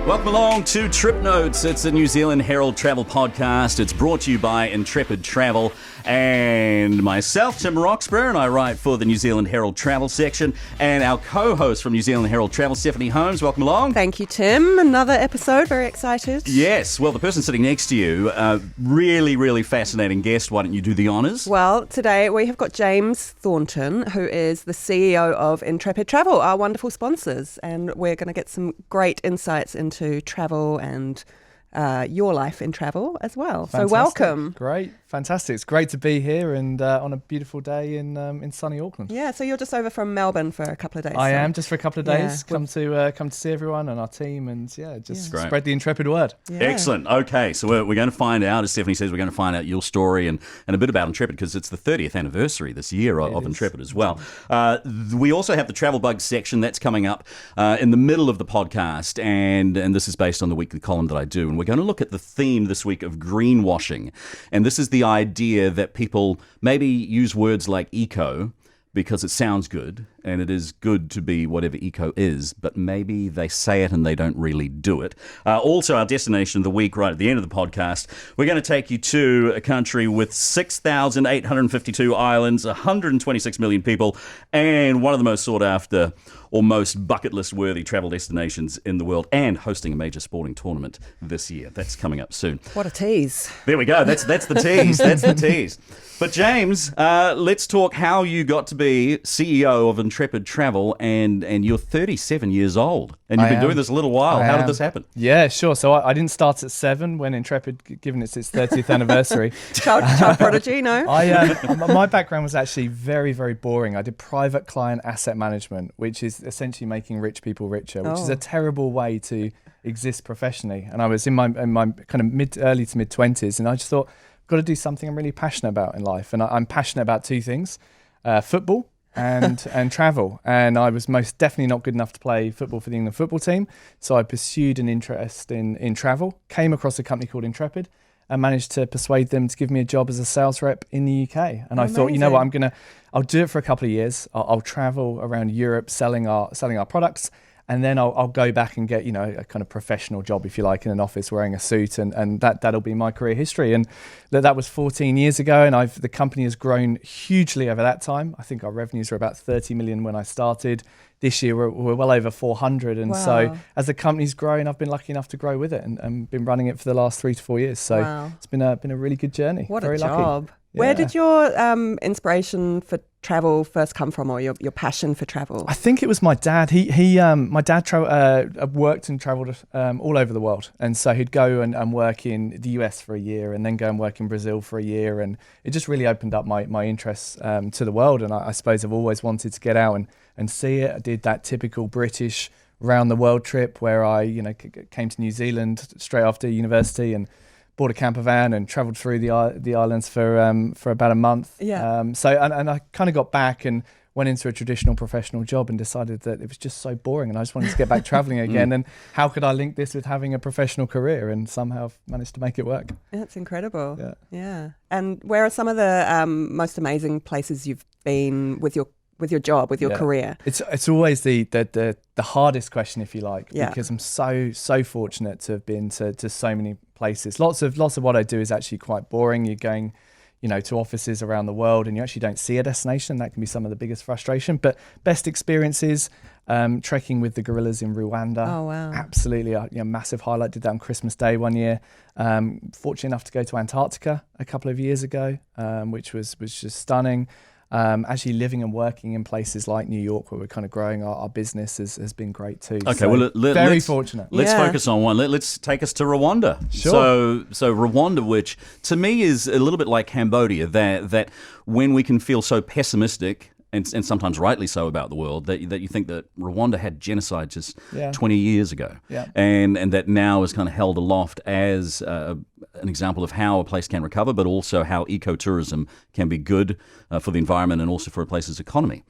Welcome along to Trip Notes. It's a New Zealand Herald travel podcast. It's brought to you by Intrepid Travel and myself, Tim Roxburgh, and I write for the New Zealand Herald travel section. And our co-host from New Zealand Herald Travel, Stephanie Holmes. Welcome along. Thank you, Tim. Another episode. Very excited. Yes. Well, the person sitting next to you, really fascinating guest. Why don't you do the honours? Well, today we have got James Thornton, who is the CEO of Intrepid Travel, our wonderful sponsors. And we're going to get some great insights into travel and your life in travel as well. Fantastic. So welcome. Great. Fantastic. It's great to be here and on a beautiful day in sunny Auckland. Yeah, so you're just over from Melbourne for a couple of days. I am just for a couple of days. Yeah. Come to see everyone and our team and just Great. spread the Intrepid word. Yeah. Excellent. Okay, so we're going to find out, as Stephanie says, we're going to find out your story and a bit about Intrepid because it's the 30th anniversary this year of Intrepid as well. We also have the Travel Bug section that's coming up in the middle of the podcast, and this is based on the weekly column that I do, and we're going to look at the theme this week of greenwashing, and this is the idea that people maybe use words like eco because it sounds good, and it is good to be whatever eco is, but maybe they say it and they don't really do it. Also, our destination of the week, right at the end of the podcast, we're going to take you to a country with 6,852 islands, 126 million people, and one of the most sought after or most bucket list worthy travel destinations in the world, and hosting a major sporting tournament this year. That's coming up soon. What a tease. There we go. That's the tease. That's the tease. But James, let's talk how you got to be CEO of Intrepid Travel, and you're 37 years old, and you've been doing this a little while. How did this happen? Yeah, sure. So I didn't start at 7 when Intrepid, given its 30th anniversary. Child prodigy, no? My background was actually very, very boring. I did private client asset management, which is essentially making rich people richer, which is a terrible way to exist professionally. And I was in my kind of early to mid 20s, and I just thought, I've got to do something I'm really passionate about in life. And I'm passionate about two things, football and travel. And I was most definitely not good enough to play football for the England football team. So I pursued an interest in travel, came across a company called Intrepid, and managed to persuade them to give me a job as a sales rep in the UK. And I thought, you know what, I'll do it for a couple of years. I'll travel around Europe selling our products. And then I'll go back and get, a kind of professional job, if you like, in an office wearing a suit, and that'll be my career history. And that was 14 years ago, and the company has grown hugely over that time. I think our revenues were about 30 million when I started. This year we're well over 400, and so as the company's grown, I've been lucky enough to grow with it, and been running it for the last 3 to 4 years. So it's been a really good journey. What Very a job! Lucky. Where Yeah. did your inspiration for travel first come from, or your passion for travel? I think it was my dad. My dad worked and travelled all over the world, and so he'd go and work in the US for a year, and then go and work in Brazil for a year, and it just really opened up my interests to the world. And I suppose I've always wanted to get out and see it. I did that typical British round the world trip where I came to New Zealand straight after university and bought a camper van and travelled through the islands for about a month. Yeah. And I kind of got back and went into a traditional professional job and decided that it was just so boring and I just wanted to get back travelling again. And how could I link this with having a professional career? And somehow I've managed to make it work. That's incredible. Yeah. And where are some of the most amazing places you've been with your job, with your career? It's always the hardest question, if you like, Yeah. because I'm so fortunate to have been to so many places. Lots of what I do is actually quite boring. You're going, to offices around the world, and you actually don't see a destination. That can be some of the biggest frustration. But best experiences, trekking with the gorillas in Rwanda. Oh wow! Absolutely, a massive highlight. Did that on Christmas Day one year. Fortunate enough to go to Antarctica a couple of years ago, which was just stunning. Actually living and working in places like New York where we're kind of growing our business has been great too. Okay, so well, very fortunate. Let's focus on one. Let's take us to Rwanda. Sure. So Rwanda, which to me is a little bit like Cambodia, that when we can feel so pessimistic and sometimes rightly so about the world, that you think that Rwanda had genocide just 20 years ago, and that now is kind of held aloft as an example of how a place can recover, but also how ecotourism can be good for the environment and also for a place's economy.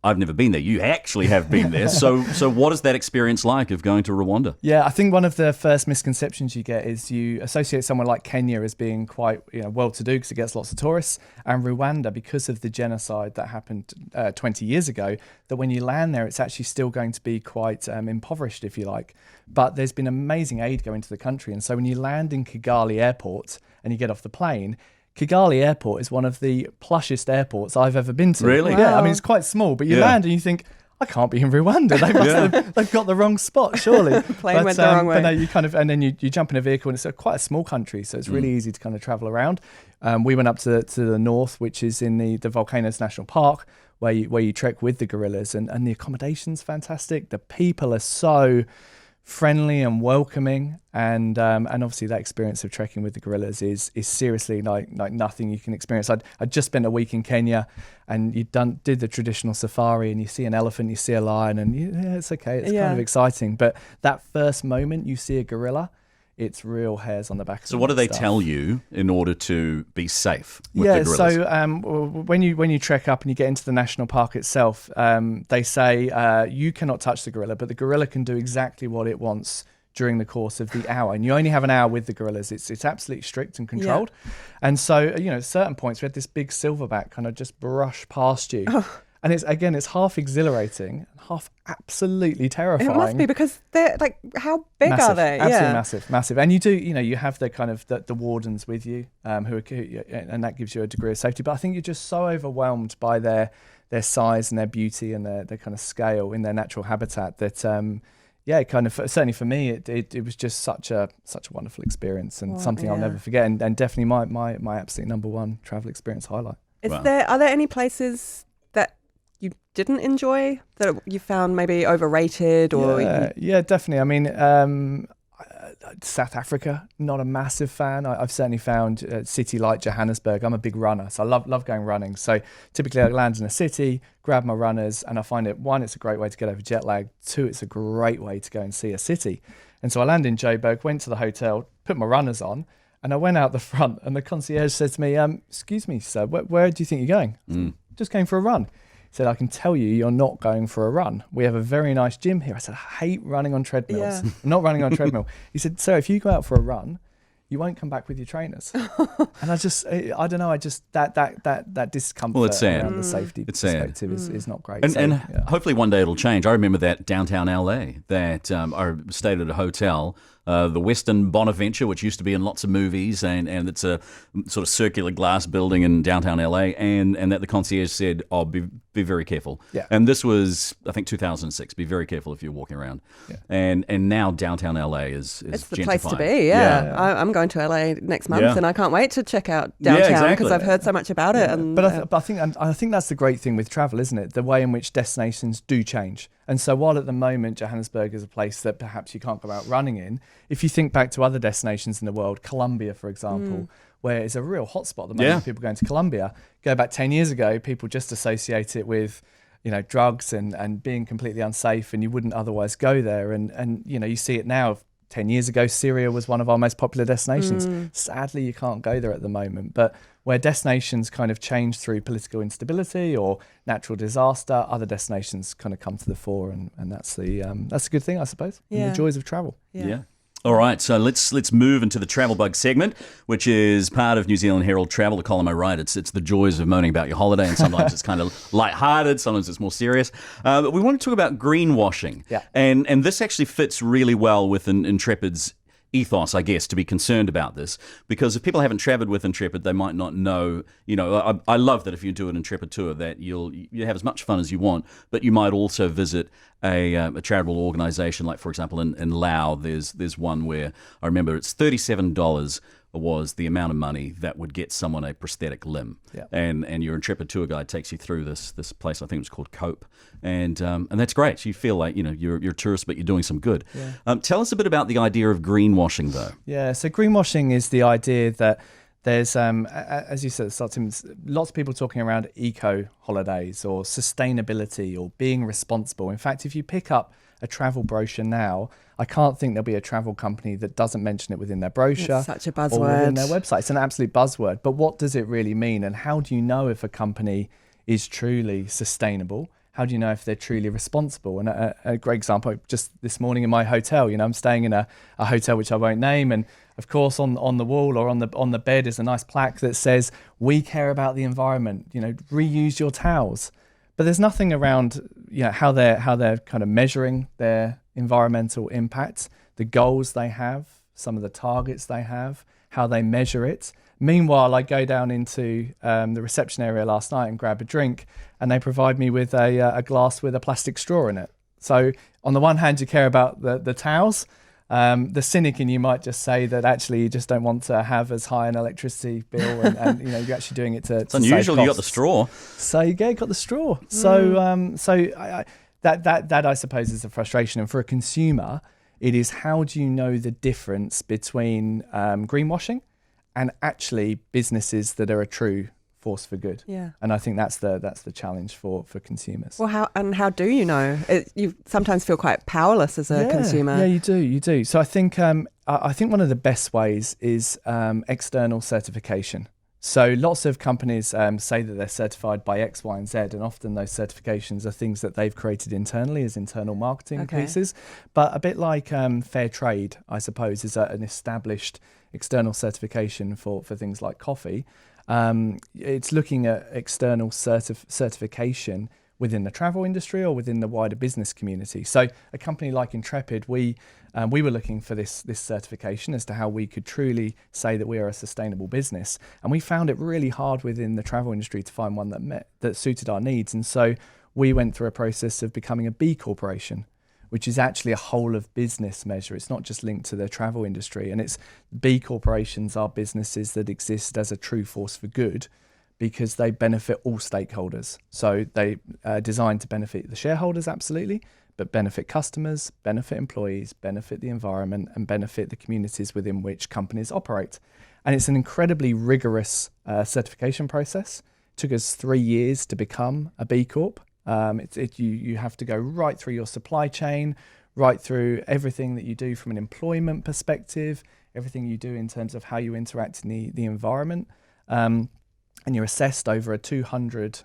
I've never been there. You actually have been there. So what is that experience like of going to Rwanda? Yeah, I think one of the first misconceptions you get is you associate someone like Kenya as being quite well-to-do because it gets lots of tourists, and Rwanda, because of the genocide that happened 20 years ago, that when you land there, it's actually still going to be quite impoverished, if you like. But there's been amazing aid going to the country, and so when you land in Kigali Airport and you get off the plane, Kigali Airport is one of the plushest airports I've ever been to. Really? Yeah, Wow. I mean, it's quite small, but you land and you think, I can't be in Rwanda. They've got the wrong spot, surely. Plane went the wrong way. But no, you kind of, and then you jump in a vehicle, and it's quite a small country, so it's really easy to kind of travel around. We went up to the north, which is in the Volcanoes National Park, where you trek with the gorillas, and the accommodation's fantastic. The people are so friendly and welcoming, and obviously that experience of trekking with the gorillas is seriously like nothing you can experience. I'd just spent a week in Kenya, and did the traditional safari, and you see an elephant, you see a lion, and it's okay, it's kind of exciting. But that first moment you see a gorilla, it's real hairs on the back of So what do they stuff. tell you in order to be safe with the gorillas? So when you trek up and you get into the national park itself, they say you cannot touch the gorilla, but the gorilla can do exactly what it wants during the course of the hour, and you only have an hour with the gorillas. It's absolutely strict and controlled. And so at certain points we had this big silverback kind of just brush past you. And it's half exhilarating and half absolutely terrifying. It must be, because they're like, how big Massive, are they? absolutely massive. And you have the kind of the wardens with you, and that gives you a degree of safety. But I think you're just so overwhelmed by their size and their beauty and their kind of scale in their natural habitat that kind of, certainly for me, it was just such a wonderful experience, and something I'll never forget, and definitely my absolute number one travel experience highlight. Are there any places that you didn't enjoy, that you found maybe overrated, or yeah, definitely. I mean, South Africa, not a massive fan. I've certainly found a city like Johannesburg. I'm a big runner, so I love going running. So typically I land in a city, grab my runners, and I find it, one, it's a great way to get over jet lag. Two, it's a great way to go and see a city. And so I landed in Joburg, went to the hotel, put my runners on, and I went out the front, and the concierge said to me, excuse me, sir, where do you think you're going? Just going for a run. He said, I can tell you're not going for a run. We have a very nice gym here. I said, I hate running on treadmills. Yeah. I'm not running on a treadmill. He said, sir, if you go out for a run, you won't come back with your trainers. And I don't know, that discomfort around the safety perspective is not great. And hopefully one day it'll change. I remember that downtown LA, that I stayed at a hotel, the Westin Bonaventure, which used to be in lots of movies, and it's a sort of circular glass building in downtown LA, and that the concierge said, oh, be very careful. Yeah. And this was, I think, 2006. Be very careful if you're walking around. Yeah. And now downtown LA is it's the gentrified. place to be. I'm going to LA next month, and I can't wait to check out downtown because I've heard so much about it. And But I think that's the great thing with travel, isn't it? The way in which destinations do change. And so while at the moment Johannesburg is a place that perhaps you can't go out running in, if you think back to other destinations in the world, Colombia, for example, where it's a real hotspot at the moment, people going to Colombia, go back 10 years ago, people just associate it with, drugs and being completely unsafe, and you wouldn't otherwise go there. And you see it now. 10 years ago, Syria was one of our most popular destinations. Sadly, you can't go there at the moment. But where destinations kind of change through political instability or natural disaster, other destinations kind of come to the fore, and that's a good thing, I suppose. And the joys of travel. Yeah. All right, so let's move into the Travel Bug segment, which is part of New Zealand Herald Travel, the column I write. It's the joys of moaning about your holiday, and sometimes it's kind of lighthearted, sometimes it's more serious. But we want to talk about greenwashing. Yeah. And this actually fits really well with Intrepid's ethos, I guess, to be concerned about this, because if people haven't traveled with Intrepid, they might not know. I love that if you do an Intrepid tour, that you have as much fun as you want, but you might also visit a charitable organisation, like for example in Laos, there's one where I remember it's $37 was the amount of money that would get someone a prosthetic limb. Yeah. And your Intrepid tour guide takes you through this place, I think it was called Cope, and that's great. So you feel like you're a tourist, but you're doing some good. Yeah. Tell us a bit about the idea of greenwashing, though. Yeah, so greenwashing is the idea that there's, as you said, lots of people talking around eco holidays or sustainability or being responsible. In fact, if you pick up a travel brochure now, I can't think there'll be a travel company that doesn't mention it within their brochure. It's such a buzzword. Or within their website. It's an absolute buzzword. But what does it really mean? And how do you know if a company is truly sustainable? how do you know if they're truly responsible? And a great example, just this morning in my hotel, I'm staying in a hotel which I won't name, and of course on the wall or on the bed is a nice plaque that says, "We care about the environment, reuse your towels." But there's nothing around how they're kind of measuring their environmental impact, the goals they have, some of the targets they have, how they measure it. Meanwhile, I go down into the reception area last night and grab a drink, and they provide me with a glass with a plastic straw in it. So on the one hand, you care about the towels. The cynic in you might just say that actually you just don't want to have as high an electricity bill, and you're actually doing it to. It's unusual. You got the straw. So you got the straw. So that I suppose is a frustration, and for a consumer, it is how do you know the difference between greenwashing and actually businesses that are a true force for good. Yeah. And I think that's the challenge for consumers. Well, how do you know? You sometimes feel quite powerless as a consumer. Yeah, you do. So I think one of the best ways is external certification. So lots of companies say that they're certified by X, Y, and Z, and often those certifications are things that they've created internally as internal marketing pieces. But a bit like fair trade, I suppose, is an established external certification for things like coffee. It's looking at external certification within the travel industry or within the wider business community. So a company like Intrepid, we were looking for this certification as to how we could truly say that we are a sustainable business. And we found it really hard within the travel industry to find one that suited our needs. And so we went through a process of becoming a B Corporation, which is actually a whole of business measure. It's not just linked to the travel industry. And it's B corporations are businesses that exist as a true force for good because they benefit all stakeholders. So they are designed to benefit the shareholders, absolutely, but benefit customers, benefit employees, benefit the environment, and benefit the communities within which companies operate. And it's an incredibly rigorous certification process. It took us 3 years to become a B Corp. You have to go right through your supply chain, right through everything that you do from an employment perspective, everything you do in terms of how you interact in the environment. And you're assessed over a 200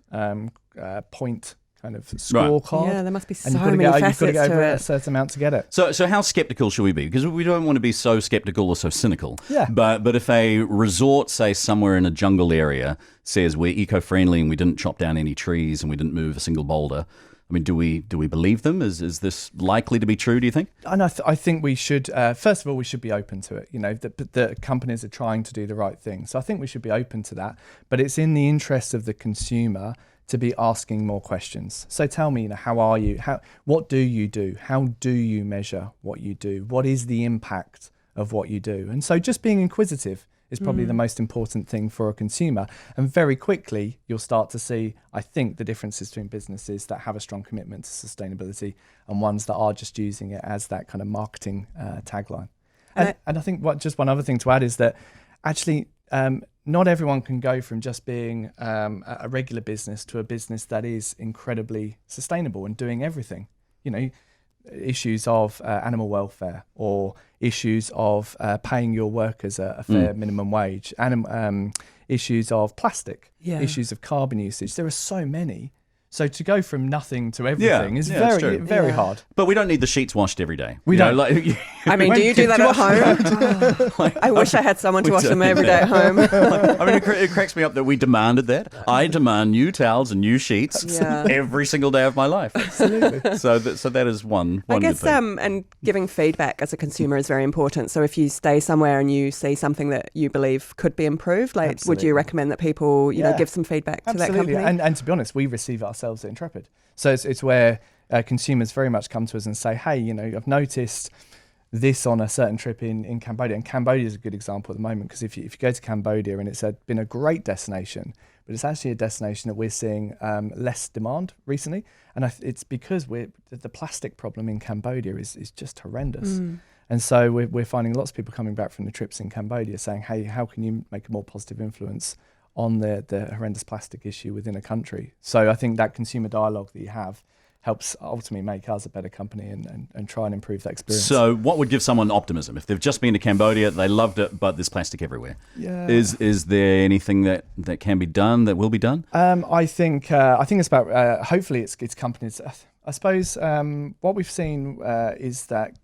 point kind of scorecard. Yeah, there must be so many facets You've got to get over to a certain amount to get it. So how skeptical should we be? Because we don't want to be so skeptical or so cynical. Yeah. But if a resort, say somewhere in a jungle area, says we're eco-friendly and we didn't chop down any trees and we didn't move a single boulder, I mean, do we believe them? Is this likely to be true, do you think? And I think we should, first of all, we should be open to it. The companies are trying to do the right thing. So I think we should be open to that. But it's in the interest of the consumer to be asking more questions. So tell me, how are you? What do you do? How do you measure what you do? What is the impact of what you do? And so just being inquisitive is probably the most important thing for a consumer. And very quickly, you'll start to see, I think, the differences between businesses that have a strong commitment to sustainability and ones that are just using it as that kind of marketing tagline. And I think just one other thing to add is that actually not everyone can go from just being a regular business to a business that is incredibly sustainable and doing everything. Issues of animal welfare or issues of paying your workers a fair minimum wage, issues of plastic, issues of carbon usage. There are so many. So to go from nothing to everything is very hard. But we don't need the sheets washed every day. We don't. I mean, do you do that at home? I wish I had someone to wash them every day at home. I mean, it cracks me up that we demanded that. I demand new towels and new sheets every single day of my life. Absolutely. So that is one I good guess, thing. and giving feedback as a consumer is very important. So if you stay somewhere and you see something that you believe could be improved, would you recommend that people, give some feedback to that company? And to be honest, we receive it ourselves at Intrepid. So it's where consumers very much come to us and say, hey, I've noticed this on a certain trip in Cambodia. And Cambodia is a good example at the moment because if you go to Cambodia and it's been a great destination, but it's actually a destination that we're seeing less demand recently. And it's because the plastic problem in Cambodia is just horrendous. And so we're finding lots of people coming back from the trips in Cambodia saying, hey, how can you make a more positive influence on the horrendous plastic issue within a country? So I think that consumer dialogue that you have helps ultimately make us a better company and try and improve that experience. So what would give someone optimism? If they've just been to Cambodia, they loved it, but there's plastic everywhere. Yeah. Is there anything that can be done, that will be done? I think it's about, hopefully it's companies. I suppose what we've seen is that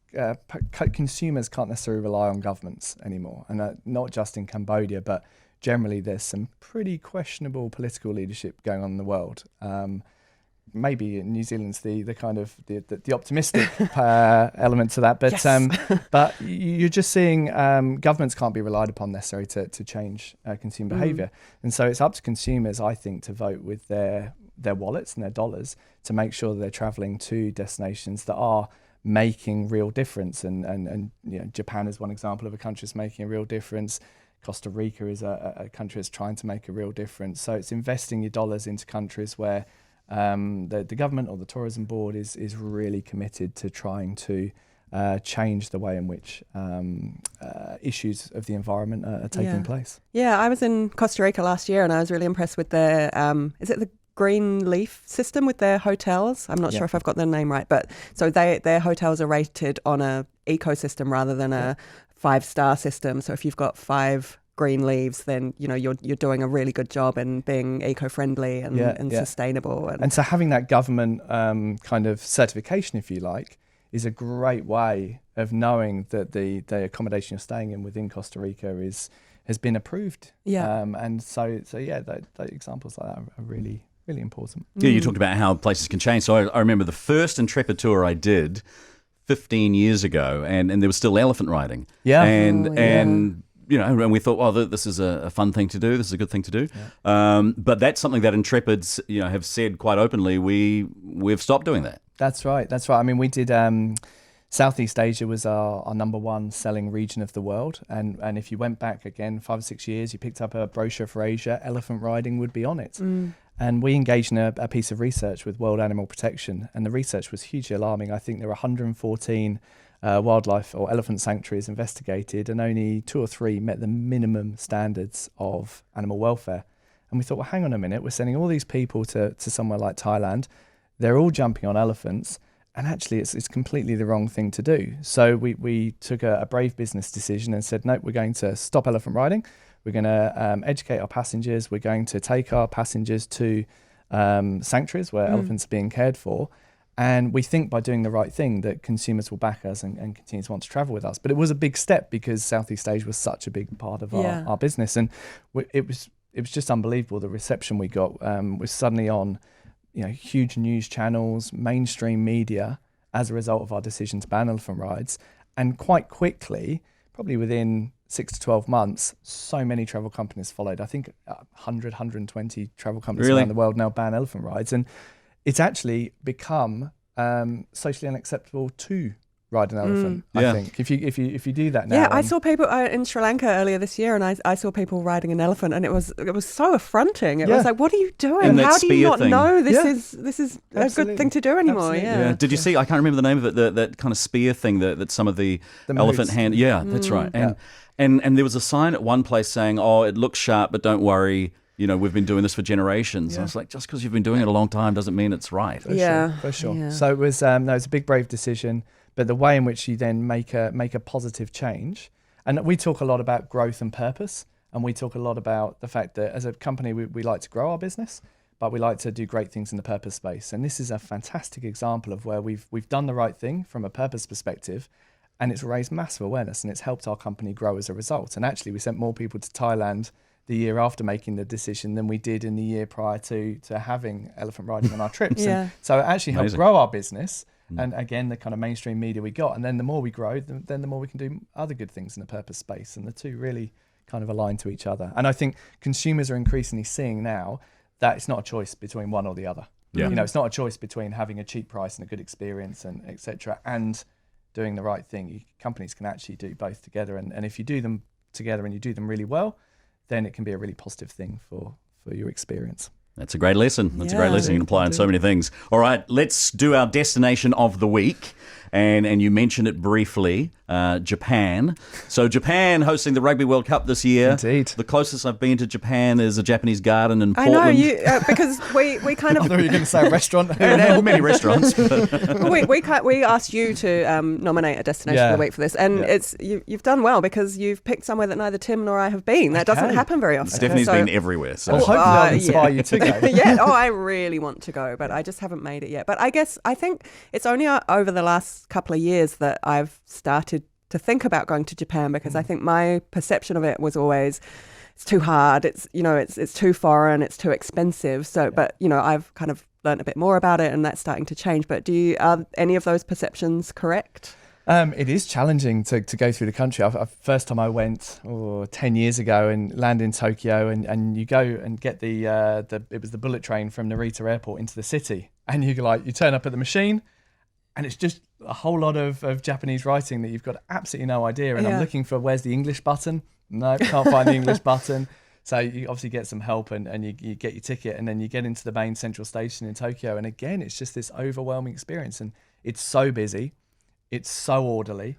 consumers can't necessarily rely on governments anymore, and not just in Cambodia, but generally there's some pretty questionable political leadership going on in the world. Maybe New Zealand's the kind of the optimistic element to that, but Yes. but you're just seeing governments can't be relied upon necessarily to change consumer behaviour, and so it's up to consumers, I think, to vote with their wallets and their dollars to make sure that they're travelling to destinations that are making real difference. And you know, Japan is one example of a country that's making a real difference. Costa Rica is a country that's trying to make a real difference. So it's investing your dollars into countries where the government or the tourism board is really committed to trying to change the way in which issues of the environment are taking place. Yeah, I was in Costa Rica last year and I was really impressed with their, is it the green leaf system with their hotels? I'm not sure if I've got the name right, but so their hotels are rated on a ecosystem rather than a 5-star system. So if you've got 5 green leaves, then you know you're doing a really good job in being eco-friendly and sustainable. And so having that government kind of certification, if you like, is a great way of knowing that the accommodation you're staying in within Costa Rica has been approved. And so the examples like that are really, really important. Yeah, you talked about how places can change. So I remember the first Intrepid tour I did 15 years ago, and there was still elephant riding. Yeah. And you know, and we thought, well, this is a fun thing to do. This is a good thing to do. Yeah. But that's something that Intrepids, you know, have said quite openly. We've stopped doing that. That's right. I mean, we did. Southeast Asia was our #1 selling region of the world, and if you went back again 5 or 6 years, you picked up a brochure for Asia, elephant riding would be on it. And we engaged in a piece of research with World Animal Protection, and the research was hugely alarming. I think there were 114 wildlife or elephant sanctuaries investigated, and only 2 or 3 met the minimum standards of animal welfare. And we thought, well, hang on a minute, we're sending all these people to somewhere like Thailand. They're all jumping on elephants, and actually it's completely the wrong thing to do. So we took a brave business decision and said, no, we're going to stop elephant riding. We're going to educate our passengers. We're going to take our passengers to sanctuaries where elephants are being cared for. And we think by doing the right thing that consumers will back us and continue to want to travel with us. But it was a big step because Southeast Asia was such a big part of our business. And it was just unbelievable. The reception we got was suddenly on, you know, huge news channels, mainstream media, as a result of our decision to ban elephant rides. And quite quickly, probably within 6 to 12 months, so many travel companies followed. I think 100, 120 travel companies around the world now ban elephant rides. And it's actually become socially unacceptable to ride an elephant. I think if you do that now. Yeah, I saw people in Sri Lanka earlier this year, and I saw people riding an elephant, and it was so affronting. It was like, what are you doing? How do you not know this is a good thing to do anymore? Yeah. Did you see? I can't remember the name of it. That kind of spear thing that some of the elephant hand. Yeah, that's right. And there was a sign at one place saying, "Oh, it looks sharp, but don't worry. You know, we've been doing this for generations." I was like, just because you've been doing it a long time doesn't mean it's right. For sure. Yeah. So it was it's a big brave decision, but the way in which you then make a positive change, and we talk a lot about growth and purpose, and we talk a lot about the fact that as a company we like to grow our business, but we like to do great things in the purpose space. And this is a fantastic example of where we've done the right thing from a purpose perspective, and it's raised massive awareness, and it's helped our company grow as a result. And actually, we sent more people to Thailand the year after making the decision than we did in the year prior to having elephant riding on our trips. And so it actually helped grow our business. And again, the kind of mainstream media we got. And then the more we grow, then the more we can do other good things in the purpose space. And the two really kind of align to each other. And I think consumers are increasingly seeing now that it's not a choice between one or the other. You know, it's not a choice between having a cheap price and a good experience and et cetera, and doing the right thing. Companies can actually do both together. And if you do them together and you do them really well, then it can be a really positive thing for your experience. That's a great lesson. That's a great lesson. You can apply on so many things. All right, let's do our destination of the week. And you mentioned it briefly. Japan. So Japan hosting the Rugby World Cup this year. Indeed. The closest I've been to Japan is a Japanese garden in I Portland. know you because we kind I of thought you were going to say a restaurant. Well, many restaurants. But we asked you to nominate a destination of the week for this, and you've done well because you've picked somewhere that neither Tim nor I have been. That doesn't happen very often. Stephanie's been everywhere. So. Well, hopefully I'll inspire you to go. Yeah. Oh, I really want to go, but I just haven't made it yet. But I think it's only over the last couple of years that I've started to think about going to Japan, because I think my perception of it was always it's too hard, it's too foreign, it's too expensive. So but I've kind of learned a bit more about it, and that's starting to change. But are any of those perceptions correct? It is challenging to go through the country. First time I went 10 years ago and landed in Tokyo, and you go and get it was the bullet train from Narita Airport into the city, and you turn up at the machine, and it's just a whole lot of Japanese writing that you've got absolutely no idea. And I'm looking for where's the English button. No, can't find the English button. So you obviously get some help and you get your ticket, and then you get into the main central station in Tokyo. And again, it's just this overwhelming experience. And it's so busy. It's so orderly.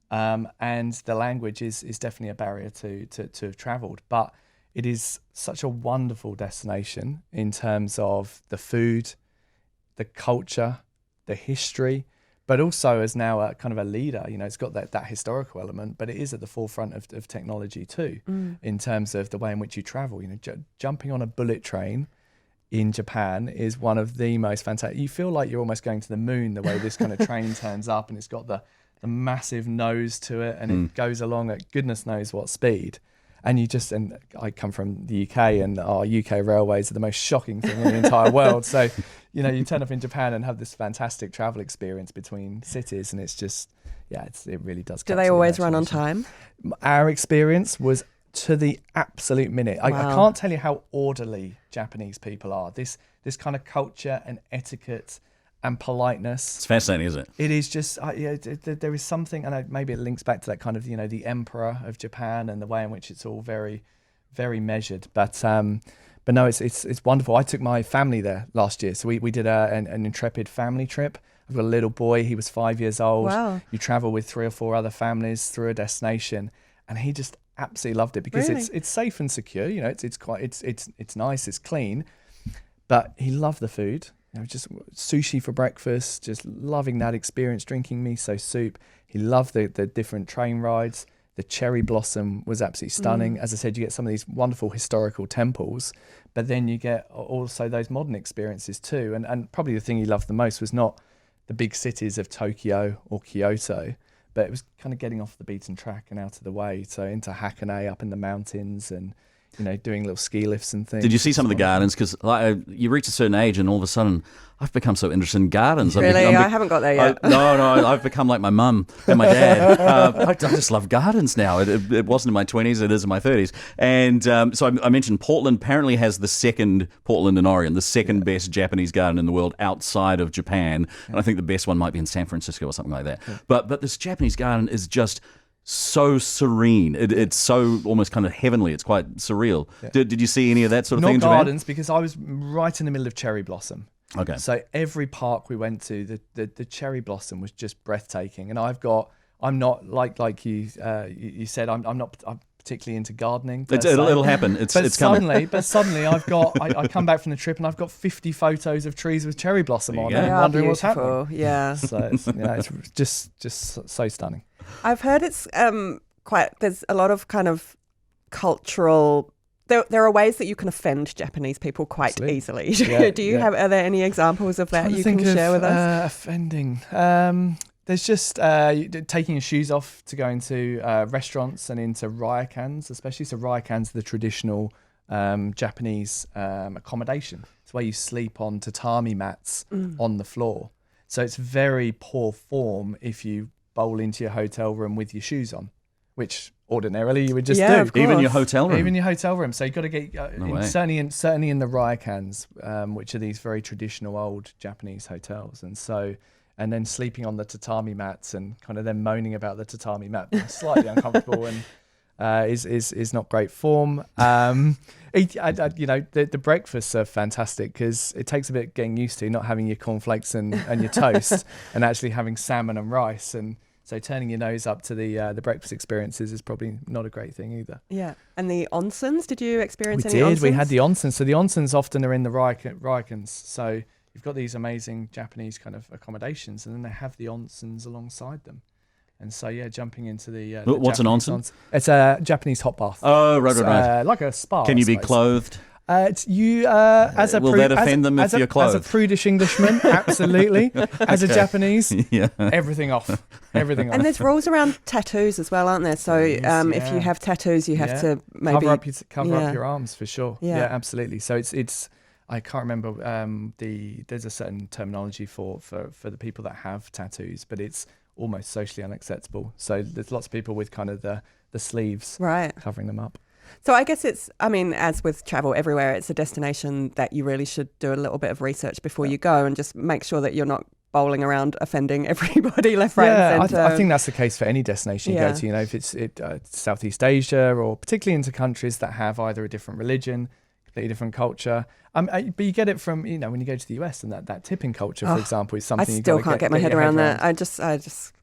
And the language is definitely a barrier to have travelled. But it is such a wonderful destination in terms of the food, the culture, the history, but also as now a kind of a leader. It's got that historical element, but it is at the forefront of technology too, in terms of the way in which you travel. Jumping on a bullet train in Japan is one of the most fantastic. You feel like you're almost going to the moon, the way this kind of train turns up, and it's got the massive nose to it, and it goes along at goodness knows what speed. And I come from the UK, and our UK railways are the most shocking thing in the entire world. So, you turn up in Japan and have this fantastic travel experience between cities, and it's just, it really does. Do they always run on time? Our experience was to the absolute minute. I can't tell you how orderly Japanese people are. This kind of culture and etiquette and politeness. It's fascinating, isn't it? It is just, there is something, and maybe it links back to that kind of, the emperor of Japan and the way in which it's all very, very measured. But no, it's wonderful. I took my family there last year. So we did an Intrepid family trip. I've got a little boy. He was 5 years old. Wow. You travel with 3 or 4 other families through a destination, and he just absolutely loved it because Really? it's safe and secure. It's nice, it's clean, but he loved the food. Just sushi for breakfast, just loving that experience, drinking miso soup. He loved the different train rides. The cherry blossom was absolutely stunning. As I said, you get some of these wonderful historical temples, but then you get also those modern experiences too. And probably the thing he loved the most was not the big cities of Tokyo or Kyoto, but it was kind of getting off the beaten track and out of the way. So into Hakone, up in the mountains, and doing little ski lifts and things. Did you see some of the gardens? Because you reach a certain age, and all of a sudden, I've become so interested in gardens. Really? I haven't got there yet. No, I've become like my mum and my dad. I just love gardens now. It wasn't in my 20s, it is in my 30s. And so I mentioned Portland apparently has the second, Portland and Oregon, the second best Japanese garden in the world outside of Japan. And I think the best one might be in San Francisco or something like that. Yeah. But this Japanese garden is just so serene. It's so almost kind of heavenly. It's quite surreal. Yeah. Did you see any of that sort of thing in Japan? Not gardens, because I was right in the middle of cherry blossom. Okay. So every park we went to, the cherry blossom was just breathtaking. And I'm not like you said, I'm not particularly into gardening. It'll happen. It's coming. But suddenly I come back from the trip and I've got 50 photos of trees with cherry blossom on. And I'm wondering what's happening. Yeah. So it's just so stunning. I've heard it's there's a lot of kind of cultural. There are ways that you can offend Japanese people quite Absolutely. Easily. Yeah, Are there any examples of that you can share with us? Offending. There's just taking your shoes off to go into restaurants and into ryokans, especially. So ryokans are the traditional Japanese accommodation. It's where you sleep on tatami mats on the floor. So it's very poor form if you bowl into your hotel room with your shoes on, which ordinarily you would just do. Even your hotel room. Even your hotel room. So you've got to get certainly in the ryokans, which are these very traditional old Japanese hotels, and then sleeping on the tatami mats and kind of then moaning about the tatami mat being slightly uncomfortable and is not great form. The breakfasts are fantastic because it takes a bit getting used to not having your cornflakes and your toast and actually having salmon and rice. And So turning your nose up to the breakfast experiences is probably not a great thing either. Yeah. And the onsens, did you experience We any did. onsens? We had the onsens. So the onsens often are in the ryokans. So you've got these amazing Japanese kind of accommodations, and then they have the onsens alongside them. And so, jumping into the what's an Japanese onsen? It's a Japanese hot bath. Oh, right. Like a spa. Can you I be suppose. clothed? As a Will that offend them if you're clothed? As a prudish Englishman, absolutely. As a Japanese, everything off. Everything off. And there's rules around tattoos as well, aren't there? So if you have tattoos, you have to maybe cover up your arms for sure. Yeah. Yeah, absolutely. So it's I can't remember there's a certain terminology for the people that have tattoos, but it's almost socially unacceptable. So there's lots of people with kind of the sleeves covering them up. So I guess as with travel everywhere, it's a destination that you really should do a little bit of research before you go and just make sure that you're not bowling around offending everybody left, right, and centre. I think that's the case for any destination you go to. You know, if it's Southeast Asia or particularly into countries that have either a different religion, completely different culture. But you get it from, when you go to the US and that tipping culture, for example, is something I still can't get my head around that. I just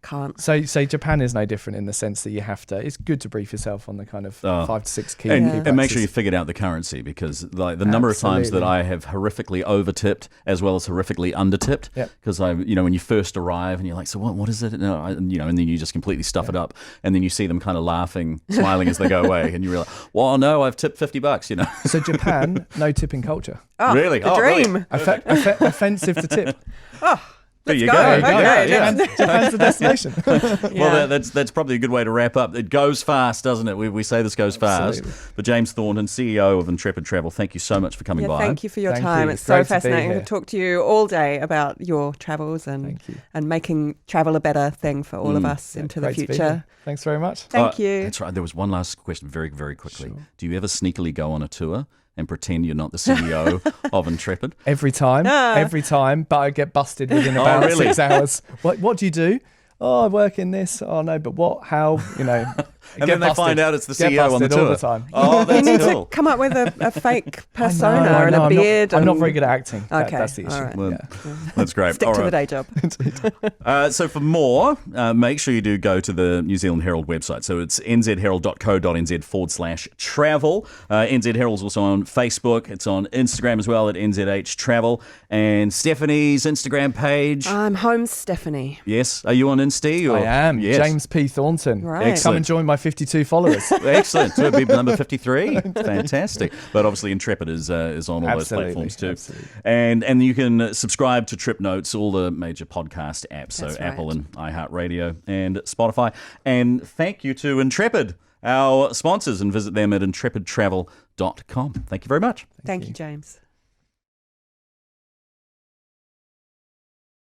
can't. So Japan is no different in the sense that you have to. It's good to brief yourself on the kind of 5 to 6 key and make sure you figured out the currency, because like the number of times that I have horrifically over-tipped as well as horrifically under-tipped, because when you first arrive and you're like, so what is it? No, and then you just completely stuff it up, and then you see them kind of laughing, smiling as they go away, and you realize, well, no, I've tipped $50. So Japan, no tipping culture. Oh, really? The dream. Offensive to tip. There you go. go. Okay. Japan's the destination. Well, that's probably a good way to wrap up. It goes fast, doesn't it? We say this goes fast. But James Thornton, CEO of Intrepid Travel, thank you so much for coming by. Thank you for your Thank time. you. It's so Great to be fascinating to here. talk to you all day about your travels and making travel a better thing for all of us into the Great to be future. here. Thanks very much. Thank you. That's right. There was one last question very, very quickly. Sure. Do you ever sneakily go on a tour and pretend you're not the CEO of Intrepid? Every time, but I get busted within about really? 6 hours. What do you do? Oh, I work in this. Oh no, but what? How? And then they find out it's the Get CEO on the busted all tour. the time. Oh, You that's need cool. to come up with a fake persona I and know, a beard. I'm not very good at acting. Okay, That's the issue. all right. Well, that's great. Stick All to the right. day job. So for more, make sure you do go to the New Zealand Herald website. So it's nzherald.co.nz/travel. NZ Herald's also on Facebook. It's on Instagram as well at NZH Travel. And Stephanie's Instagram page. I'm home, Stephanie. Yes. Are you on Insta? Or? I am. Yes. James P. Thornton. Right. Come and join my 52 followers. Excellent. So it'd be number 53. Fantastic. But obviously Intrepid is on all Absolutely, those platforms too. absolutely. And you can subscribe to Trip Notes, all the major podcast apps, so That's right. Apple and iHeartRadio and Spotify. And thank you to Intrepid, our sponsors, and visit them at intrepidtravel.com. Thank you very much. Thank you, James.